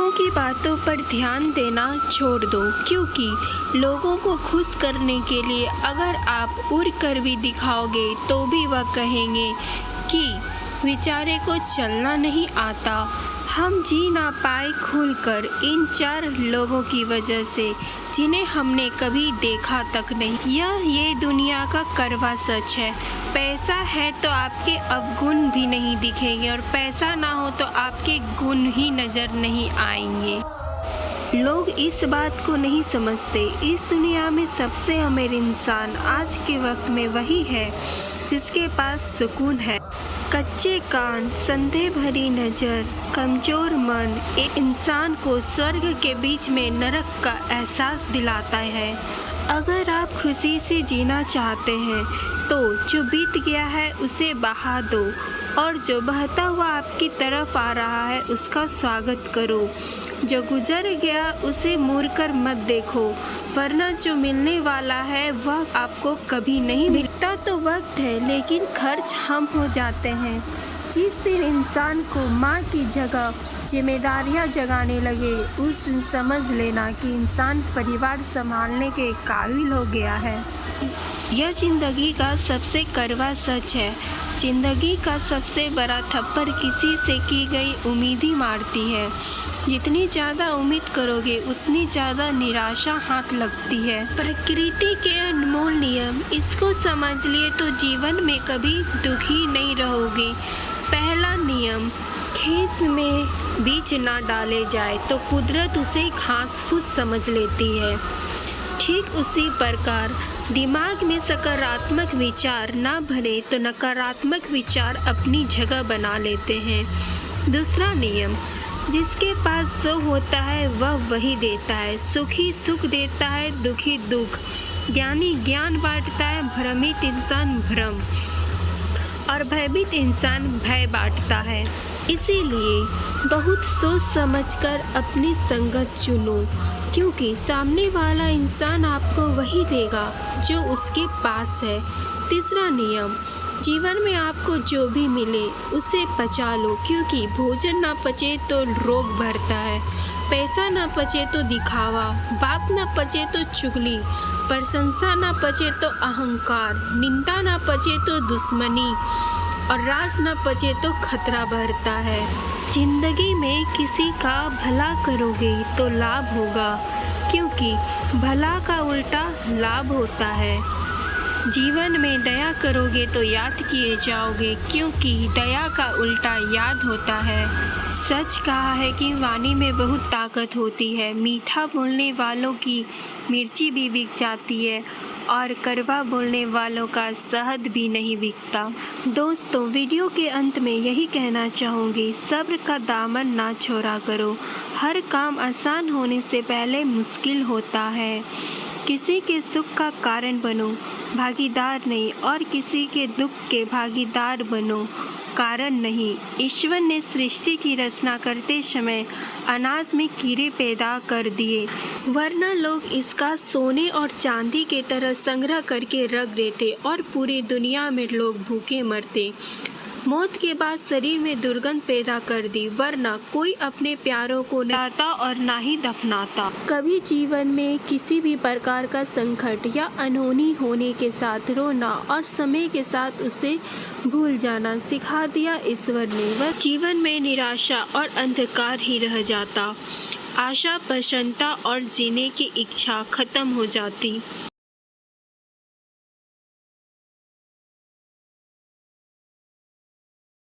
लोगों की बातों पर ध्यान देना छोड़ दो, क्योंकि लोगों को खुश करने के लिए अगर आप उड़ कर भी दिखाओगे तो भी वह कहेंगे कि बेचारे को चलना नहीं आता। हम जी ना पाए खुलकर इन 4 लोगों की वजह से, जिन्हें हमने कभी देखा तक नहीं। ये दुनिया का कड़वा सच है। पैसा है तो आपके अवगुण भी नहीं दिखेंगे, और पैसा ना हो तो आपके गुण ही नज़र नहीं आएंगे। लोग इस बात को नहीं समझते, इस दुनिया में सबसे अमीर इंसान आज के वक्त में वही है जिसके पास सुकून है। कच्चे कान, संदेह भरी नज़र, कमज़ोर मन एक इंसान को स्वर्ग के बीच में नरक का एहसास दिलाता है। अगर आप खुशी से जीना चाहते हैं तो जो बीत गया है उसे बहा दो, और जो बहता हुआ आपकी तरफ आ रहा है उसका स्वागत करो। जो गुजर गया उसे मुड़कर मत देखो, वरना जो मिलने वाला है वह आपको कभी नहीं मिलता। तो वक्त है, लेकिन खर्च हम हो जाते हैं। जिस दिन इंसान को माँ की जगह जिम्मेदारियाँ जगाने लगे, उस दिन समझ लेना कि इंसान परिवार संभालने के काबिल हो गया है। यह जिंदगी का सबसे कड़वा सच है। जिंदगी का सबसे बड़ा थप्पड़ किसी से की गई उम्मीद ही मारती है। जितनी ज़्यादा उम्मीद करोगे उतनी ज़्यादा निराशा हाथ लगती है। प्रकृति के अनमोल नियम, इसको समझ लिए तो जीवन में कभी दुखी नहीं रहोगे। पहला नियम, खेत में बीज ना डाले जाए तो कुदरत उसे घास फूस समझ लेती है। ठीक उसी प्रकार दिमाग में सकारात्मक विचार ना भरे तो नकारात्मक विचार अपनी जगह बना लेते हैं। दूसरा नियम, जिसके पास जो होता है वह वही देता है। सुखी सुख देता है, दुखी दुख। ज्ञानी ज्ञान बांटता है, भ्रमित इंसान भ्रम, और भयभीत इंसान भय बांटता है। इसीलिए बहुत सोच समझकर अपनी संगत चुनो, क्योंकि सामने वाला इंसान आपको वही देगा जो उसके पास है। तीसरा नियम, जीवन में आपको जो भी मिले उसे पचा लो, क्योंकि भोजन ना पचे तो रोग बढ़ता है, पैसा ना पचे तो दिखावा, बात ना पचे तो चुगली, प्रशंसा ना पचे तो अहंकार, निंदा ना पचे तो दुश्मनी, और राज न पचे तो खतरा बढ़ता है। जिंदगी में किसी का भला करोगे तो लाभ होगा, क्योंकि भला का उल्टा लाभ होता है। जीवन में दया करोगे तो याद किए जाओगे, क्योंकि दया का उल्टा याद होता है। सच कहा है कि वाणी में बहुत ताकत होती है। मीठा बोलने वालों की मिर्ची भी बिक जाती है, और कड़वा बोलने वालों का शहद भी नहीं बिकता। दोस्तों, वीडियो के अंत में यही कहना चाहूँगी, सब्र का दामन ना छोड़ा करो। हर काम आसान होने से पहले मुश्किल होता है। किसी के सुख का कारण बनो, भागीदार नहीं, और किसी के दुख के भागीदार बनो, कारण नहीं। ईश्वर ने सृष्टि की रचना करते समय अनाज में कीड़े पैदा कर दिए, वरना लोग इसका सोने और चांदी के तरह संग्रह करके रख देते और पूरी दुनिया में लोग भूखे मरते। मौत के बाद शरीर में दुर्गंध पैदा कर दी, वरना कोई अपने प्यारों को नहीं लाता और ना ही दफनाता। कभी जीवन में किसी भी प्रकार का संकट या अनहोनी होने के साथ रोना और समय के साथ उसे भूल जाना सिखा दिया ईश्वर ने, वह जीवन में निराशा और अंधकार ही रह जाता। आशा, प्रसन्नता और जीने की इच्छा खत्म हो जाती।